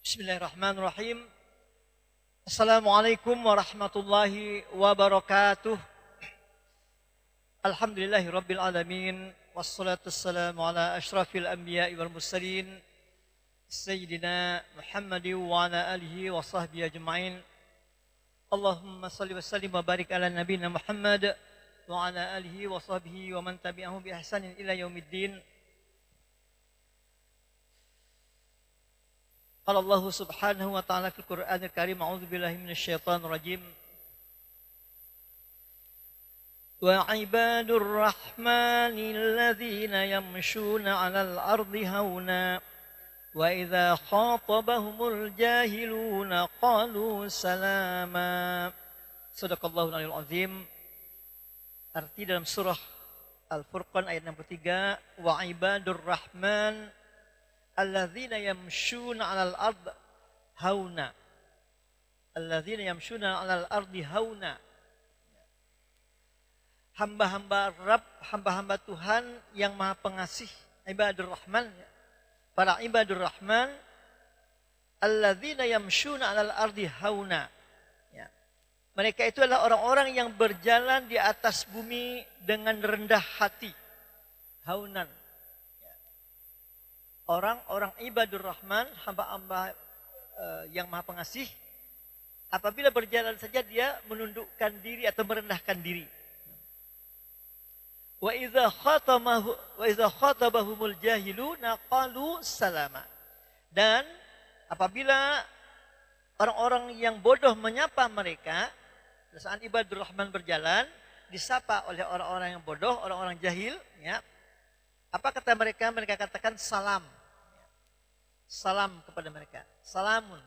Bismillahirrahmanirrahim. Assalamualaikum warahmatullahi wabarakatuh. Alhamdulillahi rabbil alamin. Wassalatu wassalamu ala ashrafil anbiya'i wal mursalin Sayyidina Muhammadin wa ala alihi wa sahbihi ajma'in. Allahumma salli wa sallim wa barik ala nabiyina Muhammad wa ala alihi wa sahbihi wa man tabi'ahum bi ihsanin ila yaumiddin. Qala Allah subhanahu wa ta'ala fil Qur'anil Karim, a'udzu billahi minasyaitonir rajim. Wa ibadur rahmanil ladzina yamshuna 'alal ardi hauna wa idza khatabahumul jahiluna qalu salama. Shadaqallahul aliyul azim. Arti dalam surah Al-Furqan ayat 63, wa ibadur rahman alladzina yamshuna 'alal ard hauna. Alladzina yamshuna 'alal ardi hauna. Hamba-hamba Rabb, hamba-hamba Tuhan yang Maha Pengasih, ibadur rahman. Para ibadur rahman alladzina yamshuna 'alal ardi hauna. Ya. Mereka itu adalah orang-orang yang berjalan di atas bumi dengan rendah hati. Haunan. Orang-orang ibadur rahman, hamba-hamba yang Maha Pengasih, apabila berjalan saja dia menundukkan diri atau merendahkan diri. Wa idza khatabahumul jahiluna qalu salama. Dan apabila orang-orang yang bodoh menyapa mereka, saat ibadur rahman berjalan, disapa oleh orang-orang yang bodoh, orang-orang jahil, ya. Apa kata mereka? Mereka katakan salam. Salam kepada mereka. Salamun.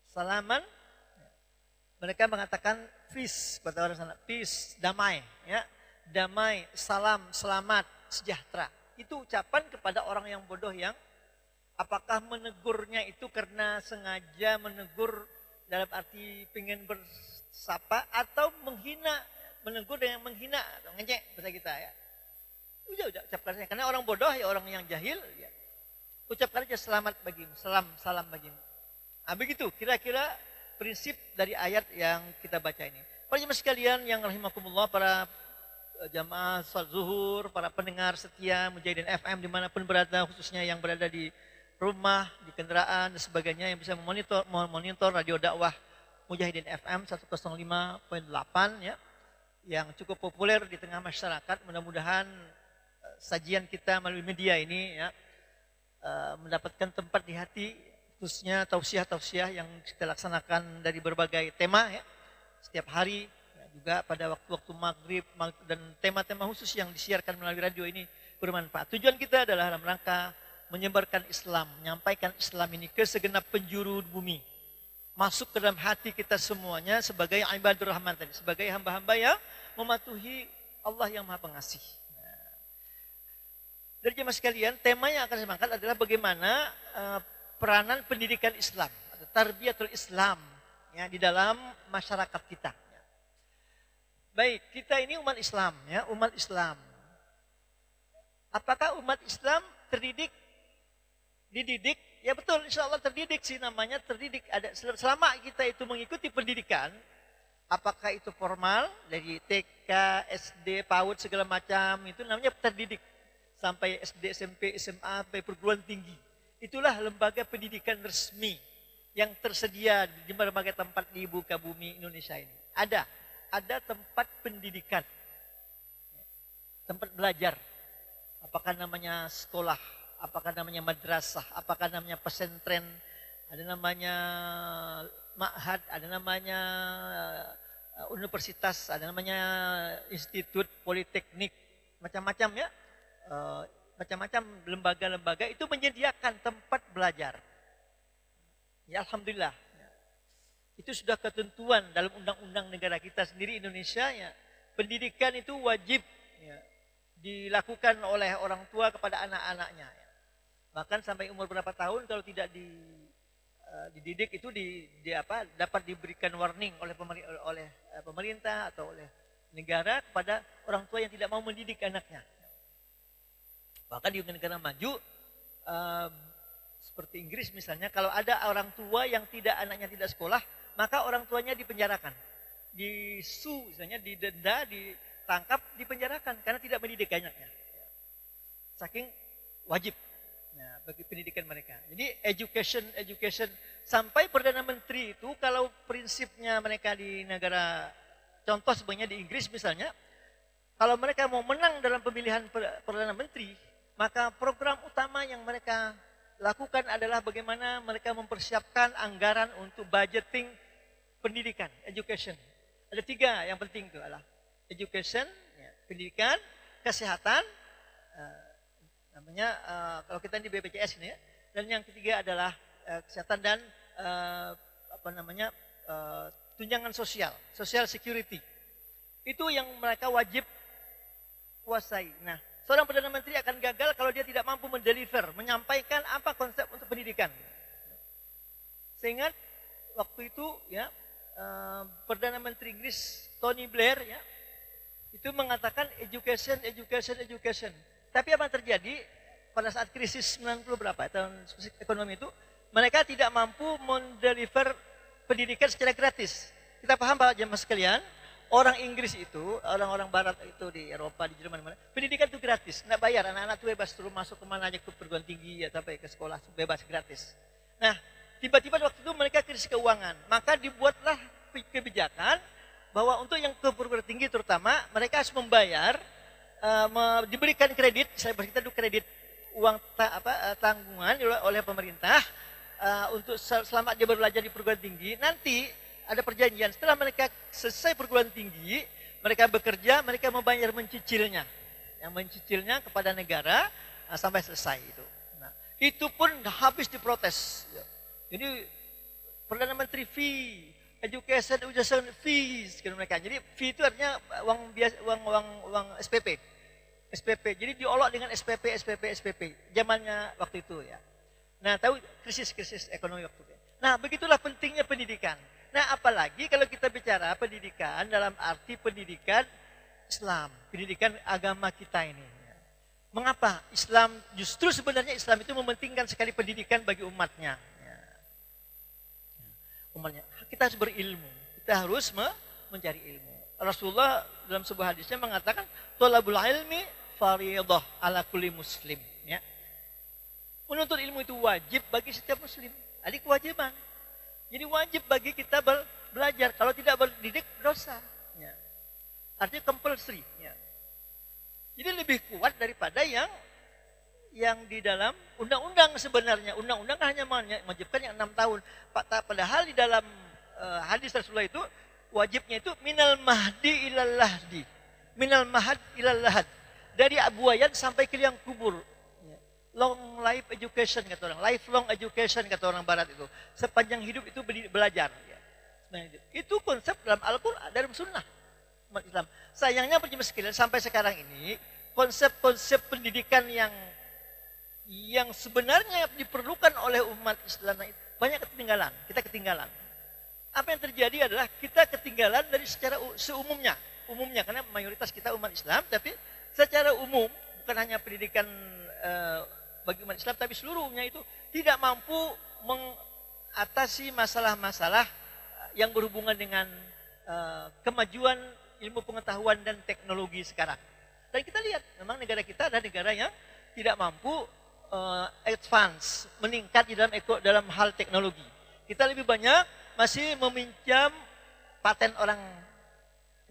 Salaman. Mereka mengatakan peace kepada orang sana. Peace, damai. Ya. Damai, salam, selamat, sejahtera. Itu ucapan kepada orang yang bodoh yang apakah menegurnya itu karena sengaja menegur dalam arti pengen bersapa atau menghina, menegur dengan menghina atau ngejek bahasa kita ya. Udah ucapkan, karena orang bodoh ya, orang yang jahil ya. Ucapkan aja selamat bagimu, salam bagimu. Nah, begitu kira-kira prinsip dari ayat yang kita baca ini. Para jemaah sekalian yang rahimakumullah, para jamaah salat zuhur, para pendengar setia Mujahidin FM dimanapun berada, khususnya yang berada di rumah, di kendaraan dan sebagainya, yang bisa memonitor radio dakwah Mujahidin FM 105.8 ya, yang cukup populer di tengah masyarakat. Mudah-mudahan sajian kita melalui media ini ya, mendapatkan tempat di hati, khususnya tausiah-tausiah yang kita laksanakan dari berbagai tema ya, setiap hari ya, juga pada waktu-waktu maghrib dan tema-tema khusus yang disiarkan melalui radio ini bermanfaat. Tujuan kita adalah dalam rangka menyebarkan Islam, menyampaikan Islam ini ke segenap penjuru bumi, masuk ke dalam hati kita semuanya sebagai ibadur rahman tadi, sebagai hamba-hamba yang mematuhi Allah yang Maha Pengasih. Dari jemaah sekalian, tema yang akan saya angkat adalah bagaimana peranan pendidikan Islam atau tarbiyatul Islam ya, di dalam masyarakat kita. Ya. Baik, kita ini umat Islam ya, umat Islam. Apakah umat Islam dididik? Ya betul, insya Allah terdidik sih, namanya terdidik. Ada selama kita itu mengikuti pendidikan, apakah itu formal dari TK, SD, PAUD segala macam, itu namanya terdidik. Sampai SD, SMP, SMA, sampai perguruan tinggi. Itulah lembaga pendidikan resmi yang tersedia di berbagai tempat di muka bumi Indonesia ini. Ada tempat pendidikan, tempat belajar. Apakah namanya sekolah, apakah namanya madrasah, apakah namanya pesantren, ada namanya ma'had, ada namanya universitas, ada namanya institut, politeknik, macam-macam ya. Macam-macam lembaga-lembaga itu menyediakan tempat belajar. Ya alhamdulillah. Itu sudah ketentuan dalam undang-undang negara kita sendiri Indonesia ya. Pendidikan itu wajib ya, dilakukan oleh orang tua kepada anak-anaknya. Ya. Bahkan sampai umur berapa tahun kalau tidak dididik itu dapat diberikan warning oleh pemerintah atau oleh negara kepada orang tua yang tidak mau mendidik anaknya. Bahkan di negara maju Seperti Inggris misalnya, kalau ada orang tua yang anaknya tidak sekolah, maka orang tuanya dipenjarakan. Disu misalnya, didenda, ditangkap, dipenjarakan karena tidak mendidik anaknya. Saking wajib bagi pendidikan mereka. Jadi education sampai Perdana Menteri itu kalau prinsipnya mereka di negara, contoh sebenarnya di Inggris misalnya, kalau mereka mau menang dalam pemilihan Perdana Menteri, maka program utama yang mereka lakukan adalah bagaimana mereka mempersiapkan anggaran untuk budgeting pendidikan, education. Ada 3 yang penting itu adalah education, pendidikan, kesehatan, namanya kalau kita di BPJS ini ya, dan yang ketiga adalah kesehatan dan tunjangan sosial, social security. Itu yang mereka wajib kuasai. Nah, seorang Perdana Menteri akan gagal kalau dia tidak mampu mendeliver, menyampaikan apa konsep untuk pendidikan. Seingat waktu itu ya, Perdana Menteri Inggris Tony Blair ya, itu mengatakan education. Tapi apa yang terjadi pada saat krisis 90 berapa tahun ekonomi itu, mereka tidak mampu mendeliver pendidikan secara gratis. Kita paham Pak jemaah sekalian, orang Inggris itu, orang-orang barat itu di Eropa, di Jerman, pendidikan itu gratis, nggak bayar, anak-anak itu bebas suruh masuk kemana aja ke perguruan tinggi ya, sampai ke sekolah bebas gratis. Nah, tiba-tiba waktu itu mereka krisis keuangan, maka dibuatlah kebijakan bahwa untuk yang ke perguruan tinggi terutama mereka harus membayar, diberikan kredit, kita itu kredit uang tanggungan oleh pemerintah untuk selama dia belajar di perguruan tinggi. Nanti ada perjanjian setelah mereka selesai perguruan tinggi, mereka bekerja, mereka membayar mencicilnya, yang mencicilnya kepada negara sampai selesai itu. Nah, itu pun habis diprotes. Jadi Perdana Menteri fee, education fees kan mereka. Jadi fee itu artinya uang biasa, uang SPP. Jadi diolok dengan SPP. Zamannya waktu itu ya. Nah, tahu krisis ekonomi waktu itu. Nah, begitulah pentingnya pendidikan. Nah, apalagi kalau kita bicara pendidikan dalam arti pendidikan Islam, pendidikan agama kita ini. Mengapa Islam, justru sebenarnya Islam itu mementingkan sekali pendidikan bagi umatnya. Umatnya, kita harus berilmu, kita harus mencari ilmu. Rasulullah dalam sebuah hadisnya mengatakan, thalabul ilmi fardhah ala kulli muslim. Ya. Menuntut ilmu itu wajib bagi setiap muslim, ada kewajiban. Jadi wajib bagi kita belajar. Kalau tidak berdidik, dosa. Ya. Artinya compulsory. Ya. Jadi lebih kuat daripada yang di dalam undang-undang sebenarnya. Undang-undang hanya mewajibkan yang 6 tahun. Padahal di dalam hadis Rasulullah itu, wajibnya itu minal mahdi ilal lahdi. Minal mahad ilal lahad. Dari buayan sampai ke liang kubur. Long life education kata orang, lifelong education kata orang barat itu. Sepanjang hidup itu belajar. Itu konsep dalam Al-Quran, dalam sunnah umat Islam. Sayangnya percuma sekalian sampai sekarang ini, konsep-konsep pendidikan yang sebenarnya diperlukan oleh umat Islam banyak ketinggalan. Kita ketinggalan. Apa yang terjadi adalah kita ketinggalan dari secara seumumnya. Umumnya, karena mayoritas kita umat Islam, tapi secara umum, bukan hanya pendidikan bagi umat Islam, tapi seluruhnya itu tidak mampu mengatasi masalah-masalah yang berhubungan dengan kemajuan ilmu pengetahuan dan teknologi sekarang. Dan kita lihat, memang negara kita adalah negara yang tidak mampu advance, meningkat di dalam hal teknologi. Kita lebih banyak masih meminjam paten orang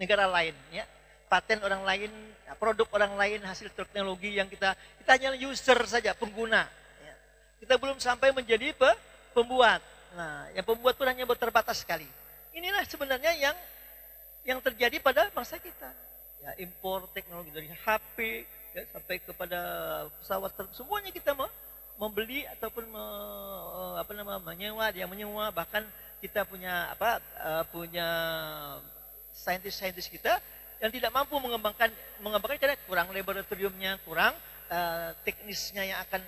negara lain, ya. Paten orang lain, produk orang lain, hasil teknologi yang kita hanya user saja, pengguna. Ya. Kita belum sampai menjadi pembuat. Nah, yang pembuat pun hanya terbatas sekali. Inilah sebenarnya yang terjadi pada masa kita. Ya, impor teknologi dari HP ya, sampai kepada pesawat, semuanya kita membeli ataupun menyewa, dia menyewa, bahkan kita punya punya saintis-saintis kita yang tidak mampu mengembangkan karena kurang laboratoriumnya, kurang teknisnya yang akan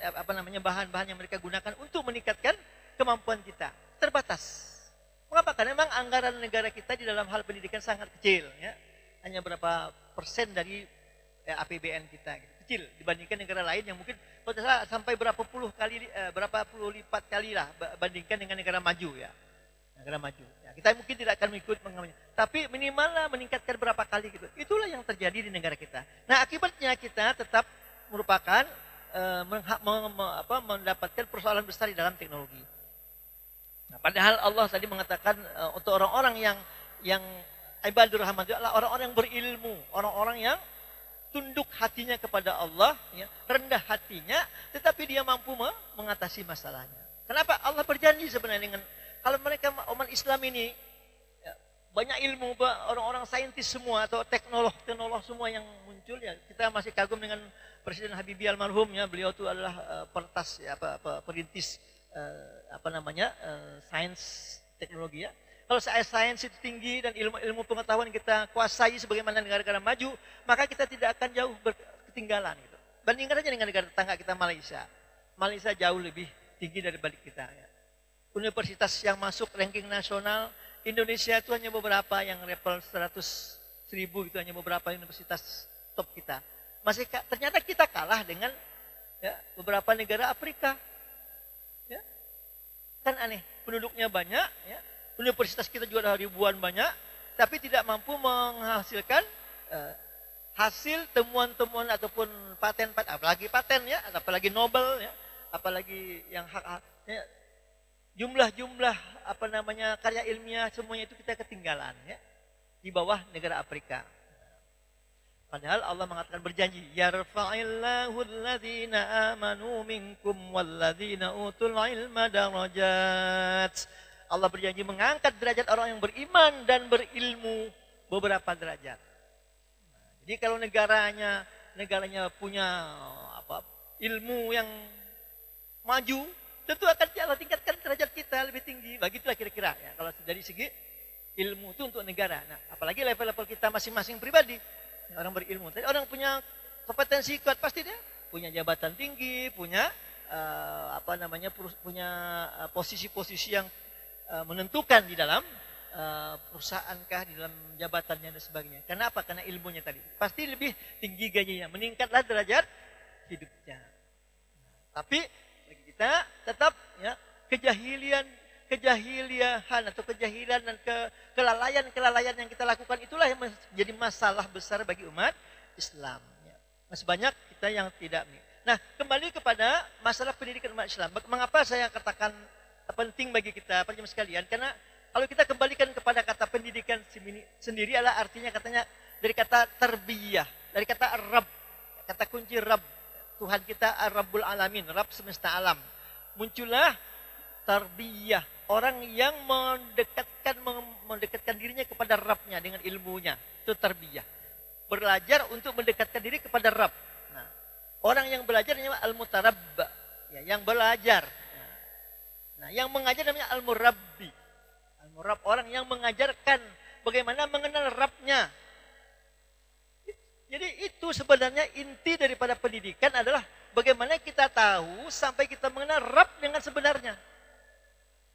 bahan-bahan yang mereka gunakan untuk meningkatkan kemampuan kita. Terbatas. Mengapa? Karena memang anggaran negara kita di dalam hal pendidikan sangat kecil, ya. Hanya berapa persen dari APBN kita. kecil dibandingkan negara lain yang mungkin kalau tidak salah sampai berapa puluh lipat kali lah bandingkan dengan negara maju ya. Negara maju. Ya, kita mungkin tidak akan mengikut mengambilnya. Tapi minimal lah meningkatkan berapa kali gitu. Itulah yang terjadi di negara kita. Nah, akibatnya kita tetap merupakan mendapatkan persoalan besar di dalam teknologi. Nah, padahal Allah tadi mengatakan untuk orang-orang yang ibadur rahman itu adalah orang-orang yang berilmu, orang-orang yang tunduk hatinya kepada Allah, ya, rendah hatinya, tetapi dia mampu mengatasi masalahnya. Kenapa? Allah berjanji sebenarnya dengan kalau mereka umat Islam ini ya, banyak ilmu, orang-orang saintis semua atau teknolog semua yang muncul ya, kita masih kagum dengan Presiden Habibie almarhum ya, beliau itu adalah peretas ya, perintis sains teknologi ya. Kalau sains itu tinggi dan ilmu pengetahuan kita kuasai sebagaimana negara-negara maju, maka kita tidak akan jauh ketinggalan gitu. Bandingkan saja dengan negara tetangga kita Malaysia. Malaysia jauh lebih tinggi dari balik kita ya. Universitas yang masuk ranking nasional Indonesia itu hanya beberapa yang level 100.000 itu hanya beberapa universitas top kita. Ternyata kita kalah dengan ya, beberapa negara Afrika. Ya. Kan aneh, penduduknya banyak ya. Universitas kita juga ada ribuan banyak, tapi tidak mampu menghasilkan hasil temuan-temuan ataupun paten, apalagi paten ya, apalagi Nobel ya, apalagi yang ya, jumlah karya ilmiah semuanya itu kita ketinggalan ya di bawah negara Afrika. Padahal Allah mengatakan berjanji, yarfa'illahu alladhina amanu minkum walladzina utul ilma darajat. Allah berjanji mengangkat derajat orang yang beriman dan berilmu beberapa derajat. Jadi kalau negaranya punya ilmu yang maju, tentu akan Allah tingkatkan derajat kita lebih tinggi. Begitulah kira-kira ya. Kalau dari segi ilmu itu untuk negara. Nah, apalagi level-level kita masing-masing pribadi. Orang berilmu. Tapi orang punya kompetensi kuat pasti dia punya jabatan tinggi, punya punya posisi-posisi yang menentukan di dalam perusahaan di dalam jabatannya dan sebagainya. Kenapa? Karena ilmunya tadi. Pasti lebih tinggi gajinya, meningkatlah derajat hidupnya. Tapi kita tetap ya kejahilan atau kejahilan dan kelalaian yang kita lakukan itulah yang menjadi masalah besar bagi umat Islam. Ya. Masih banyak kita yang tidak. Nah, kembali kepada masalah pendidikan umat Islam. Mengapa saya katakan penting bagi kita, penjemaah sekalian? Karena kalau kita kembalikan kepada kata pendidikan sendiri adalah artinya katanya dari kata tarbiyah, dari kata Rabb, kata kunci Rabb. Tuhan kita Ar-Rabbul Alamin, Rabb semesta alam. Muncullah tarbiyah, orang yang mendekatkan dirinya kepada Rabbnya dengan ilmunya. Itu tarbiyah. Belajar untuk mendekatkan diri kepada Rabb. Nah, orang yang belajar namanya al-mutarabba, ya, yang belajar. Nah, yang mengajar namanya al-murabbi. Al-murab, orang yang mengajarkan bagaimana mengenal Rabbnya. Jadi itu sebenarnya inti daripada pendidikan adalah bagaimana kita tahu sampai kita mengenal Rabb dengan sebenarnya.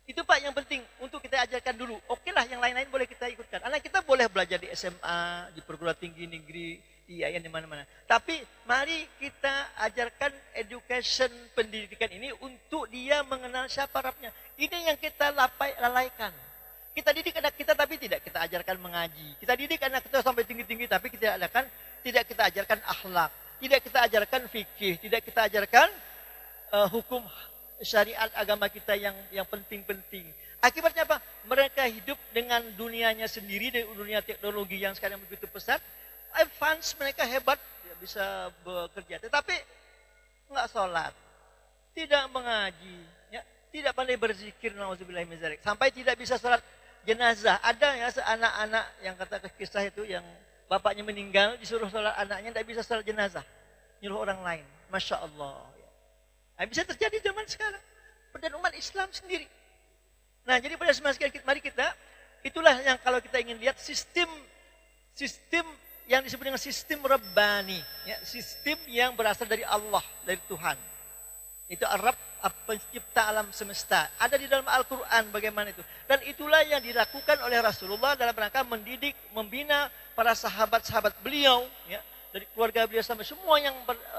Itu Pak yang penting untuk kita ajarkan dulu. Oke lah yang lain-lain boleh kita ikutkan. Anak kita boleh belajar di SMA, di perguruan tinggi negeri, di IAIN, di mana-mana. Tapi mari kita ajarkan education pendidikan ini untuk dia mengenal siapa Rabbnya. Ini yang kita lalaikan. Kita didik anak kita tapi tidak kita ajarkan mengaji. Kita didik anak kita sampai tinggi-tinggi tapi tidak kita ajarkan akhlak, tidak kita ajarkan fikih, tidak kita ajarkan hukum syariat agama kita yang penting-penting. Akibatnya apa? Mereka hidup dengan dunianya sendiri, dengan dunia teknologi yang sekarang begitu pesat. Advance, mereka hebat, bisa bekerja. Tetapi nggak sholat, tidak mengaji, ya, tidak pandai berzikir, nauzubillah min dzalik, sampai tidak bisa sholat jenazah. Ada ya anak-anak yang kata kisah itu yang bapaknya meninggal disuruh sholat anaknya tidak bisa sholat jenazah, nyuruh orang lain. Masya Allah. Nah, bisa terjadi zaman sekarang pada umat Islam sendiri. Nah, jadi pada semasa sekali mari kita itulah yang kalau kita ingin lihat sistem yang disebut dengan sistem Rabbani, ya, sistem yang berasal dari Allah, dari Tuhan. Itu Ar-Rabb, pencipta alam semesta. Ada di dalam Al-Quran bagaimana itu. Dan itulah yang dilakukan oleh Rasulullah dalam rangka mendidik, membina para sahabat-sahabat beliau, ya, dari keluarga beliau sampai semua yang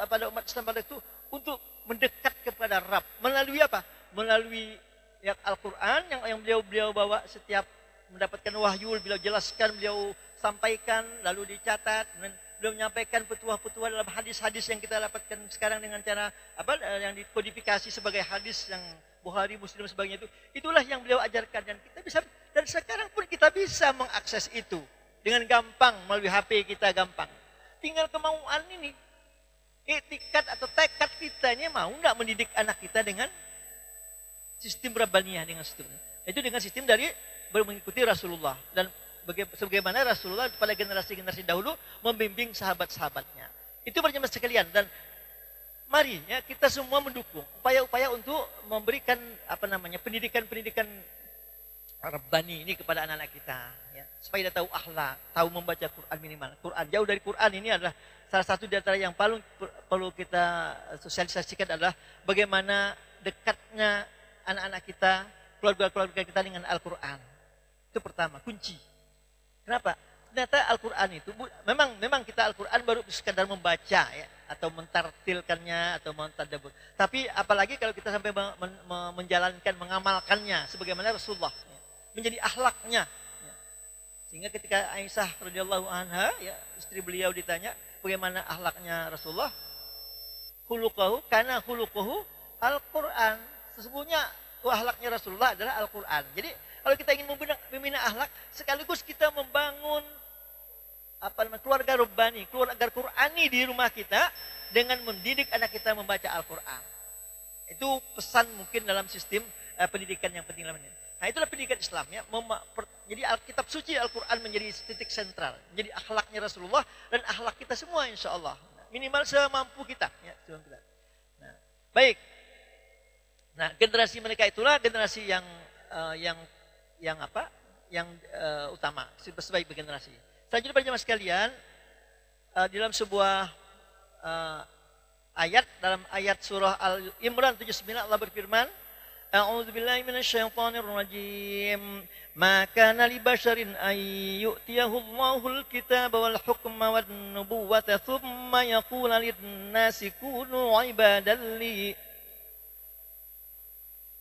pada umat Islam pada itu untuk mendekat kepada Rabb melalui apa? Melalui ya, Al-Quran yang beliau bawa setiap mendapatkan wahyu, beliau jelaskan, beliau sampaikan, lalu dicatat, dan beliau menyampaikan petuah-petuah dalam hadis-hadis yang kita dapatkan sekarang dengan cara apa yang dikodifikasi sebagai hadis yang Bukhari, Muslim sebagainya itu. Itulah yang beliau ajarkan dan kita bisa, dan sekarang pun kita bisa mengakses itu dengan gampang melalui HP kita gampang. Tinggal kemauan ini, etikat atau tekad kita ini mau nggak mendidik anak kita dengan sistem Rabbaniyah dengan sistemnya. Itu dengan sistem dari mengikuti Rasulullah dan sebagaimana Rasulullah pada generasi-generasi dahulu membimbing sahabat-sahabatnya. Itu berjamaah sekalian dan mari ya kita semua mendukung upaya-upaya untuk memberikan apa namanya pendidikan-pendidikan Rabbani ini kepada anak-anak kita ya, supaya dia tahu akhlak, tahu membaca Quran minimal. Quran jauh dari Quran ini adalah salah satu di antara yang paling perlu kita sosialisasikan adalah bagaimana dekatnya anak-anak kita, keluarga-keluarga kita dengan Al-Quran. Itu pertama, kunci. Kenapa? Ternyata Al-Quran itu memang kita Al-Quran baru sekadar membaca ya, atau mentartilkannya atau mentadabbur. Tapi apalagi kalau kita sampai menjalankan, mengamalkannya sebagaimana Rasulullah ya, menjadi akhlaknya. Ya. Sehingga ketika Aisyah radhiyallahu anha ya, istri beliau ditanya bagaimana akhlaknya Rasulullah, khuluquhu kana khuluquhu Al-Quran. Sesungguhnya akhlaknya Rasulullah adalah Al-Quran. Jadi kalau kita ingin membina akhlak, sekaligus kita membangun keluarga Rabbani, keluarga Qurani di rumah kita dengan mendidik anak kita membaca Al-Quran. Itu pesan mungkin dalam sistem pendidikan yang penting namanya. Nah itulah pendidikan Islam ya. Jadi kitab suci Al-Quran menjadi titik sentral, menjadi akhlaknya Rasulullah dan akhlak kita semua insya Allah. Minimal semampu kita. Ya, nah, baik. Nah generasi mereka itulah generasi yang utama sebagai generasi. Selanjutnya para jemaah sekalian, di dalam sebuah ayat dalam ayat surah Al-Imran 79 Allah berfirman, A'udzubillahi minasyaitonir rajim. Ma kana li basharin ay yu'tiyahu Allahul kitaba wal hukma wan nubuwata thumma yaqulu lin-nasi kunu 'ibadan li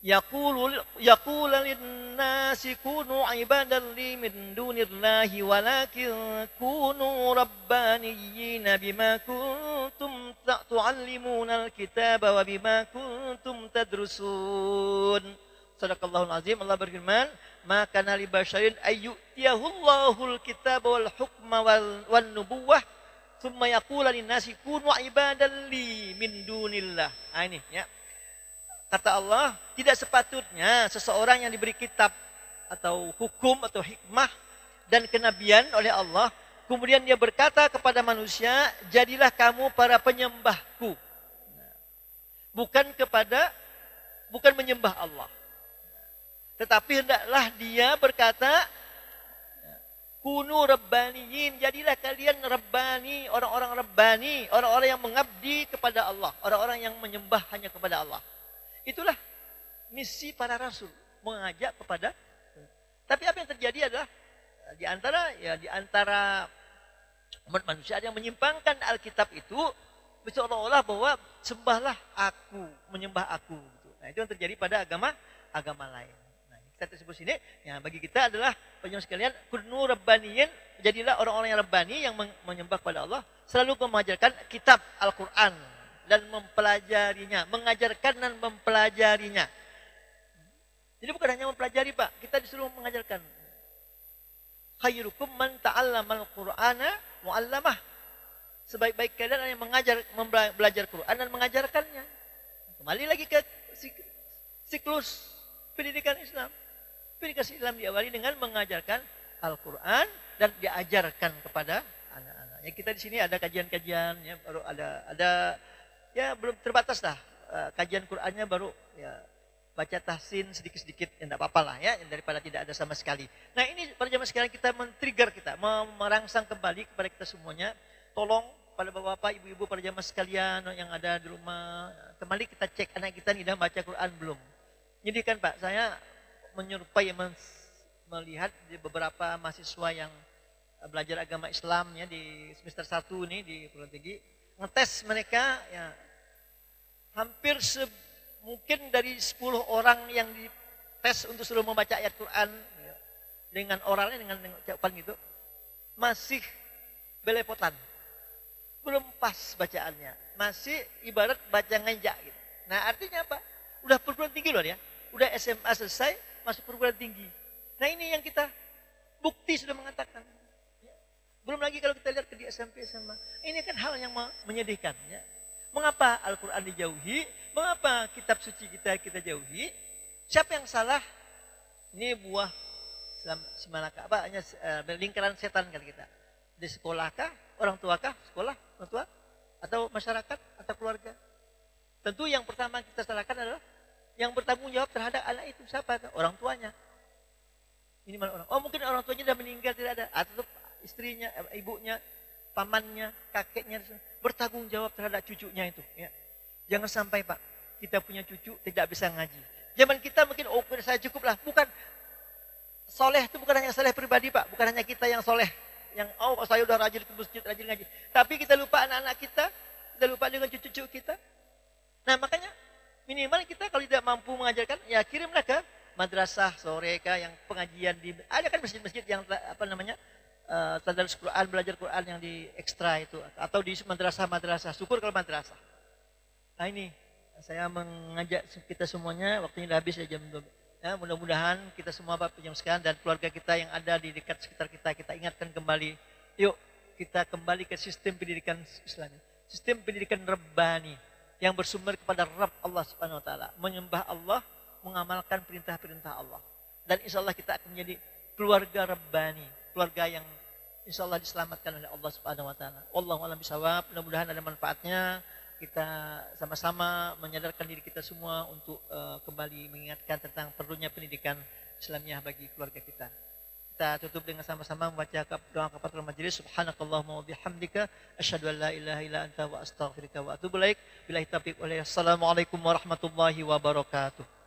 يقول للناس كونوا عبادا لي من دون الله ولكن كونوا ربانيين بما كنتم تعلمون الكتاب وبما كنتم تدرسون. Sadaqallahul azim. Allah berfirman, "Ma kana li basyarin ayyutiyahu Allahul kitaba wal hukma wan nubuwah tsumma yaqulu lin-nasi kunu ibadan li min dunillah." Nah, ini ya. Kata Allah, tidak sepatutnya seseorang yang diberi kitab atau hukum atau hikmah dan kenabian oleh Allah, kemudian dia berkata kepada manusia, jadilah kamu para penyembahku. Bukan menyembah Allah. Tetapi hendaklah dia berkata, kunu rabbaniyin, jadilah kalian rabbani, orang-orang rabbani, orang-orang yang mengabdi kepada Allah, orang-orang yang menyembah hanya kepada Allah. Itulah misi para rasul, mengajak kepada. Tapi apa yang terjadi adalah di antara umat manusia ada yang menyimpangkan Alkitab itu seolah-olah bahwa sembahlah aku, menyembah aku. Nah itu yang terjadi pada agama lain. Nah kita tersebut sini, ya bagi kita adalah penjelasan sekalian, kunu rabbaniyin, jadilah orang-orang yang rabbani yang menyembah kepada Allah, selalu mengajarkan kitab Al-Quran dan mempelajarinya, mengajarkan dan mempelajarinya. Jadi bukan hanya mempelajari Pak, kita disuruh mengajarkan. Khairukum man ta'allamal Qur'ana wa 'allamah. Sebaik-baik kalian yang belajar Quran dan mengajarkannya. Kembali lagi ke siklus pendidikan Islam. Pendidikan Islam diawali dengan mengajarkan Al-Quran dan diajarkan kepada anak-anak. Ya kita di sini ada kajian-kajian, ya baru ada ya belum terbatas lah kajian Qur'annya baru ya baca tahsin sedikit-sedikit ya enggak apa-apa lah ya daripada tidak ada sama sekali. Nah ini para jamaah sekalian kita men-trigger kita, merangsang kembali kepada kita semuanya. Tolong pada bapak-bapak, ibu-ibu, para jamaah sekalian yang ada di rumah, kembali kita cek anak kita nih dah baca Quran belum. Jadi kan Pak, saya menyerupai melihat di beberapa mahasiswa yang belajar agama Islam ya di semester 1 nih di perguruan tinggi, ngetes mereka ya hampir mungkin dari 10 orang yang dites untuk suruh membaca ayat Quran ya, dengan oralnya dengan ucapan gitu masih belepotan. Belum pas bacaannya. Masih ibarat baca ngejak gitu. Nah, artinya apa? Udah perguruan tinggi loh ya. Udah SMA selesai, masuk perguruan tinggi. Nah, ini yang kita bukti sudah mengatakan. Ya. Belum lagi kalau kita lihat ke di SMP SMA. Ini kan hal yang menyedihkan ya. Mengapa Al-Quran dijauhi? Mengapa kitab suci kita jauhi? Siapa yang salah? Ini buah semalaka, lingkaran setan kan kita. Di sekolahkah? Orang tuakah? Sekolah? Orang tua? Atau masyarakat? Atau keluarga? Tentu yang pertama kita salahkan adalah yang bertanggung jawab terhadap anak itu. Siapa? Orang tuanya. Ini mana orang? Oh mungkin orang tuanya sudah meninggal tidak ada. Atau istrinya, ibunya, pamannya, kakeknya. Bertanggung jawab terhadap cucunya itu. Ya. Jangan sampai Pak, kita punya cucu tidak bisa ngaji. Zaman kita mungkin, oh saya cukup lah. Bukan, soleh itu bukan hanya soleh pribadi Pak. Bukan hanya kita yang soleh. Yang saya udah rajin ke masjid, rajin ngaji. Tapi kita lupa anak-anak kita lupa dengan cucu-cucu kita. Nah makanya minimal kita kalau tidak mampu mengajarkan, ya kirimlah ke madrasah sore yang pengajian di ada kan masjid-masjid yang apa namanya tadarus Quran, belajar Quran yang di ekstra itu atau di madrasah-madrasah. Syukur kalau madrasah. Nah ini saya mengajak kita semuanya, waktunya sudah habis ya jam 12. Ya, mudah-mudahan kita semua Bapak yang sekalian dan keluarga kita yang ada di dekat sekitar kita ingatkan kembali. Yuk kita kembali ke sistem pendidikan Islam. Sistem pendidikan Rabbani yang bersumber kepada Rabb Allah Subhanahu Wa Taala. Menyembah Allah, mengamalkan perintah-perintah Allah. Dan insya Allah kita akan menjadi keluarga Rabbani. Keluarga yang insya Allah diselamatkan oleh Allah Subhanahu Wa Taala. Wallahu a'lam bishawab. Mudah-mudahan ada manfaatnya. Kita sama-sama menyadarkan diri kita semua untuk kembali mengingatkan tentang perlunya pendidikan Islamiah bagi keluarga kita. Kita tutup dengan sama-sama membaca doa kafaratul majelis. Subhanakallahumma wa bihamdika asyhadu an la ilaha illa anta wa astaghfiruka wa atubu ilaik. Billahi taufiq wal hidayah. Assalamualaikum warahmatullahi wabarakatuh.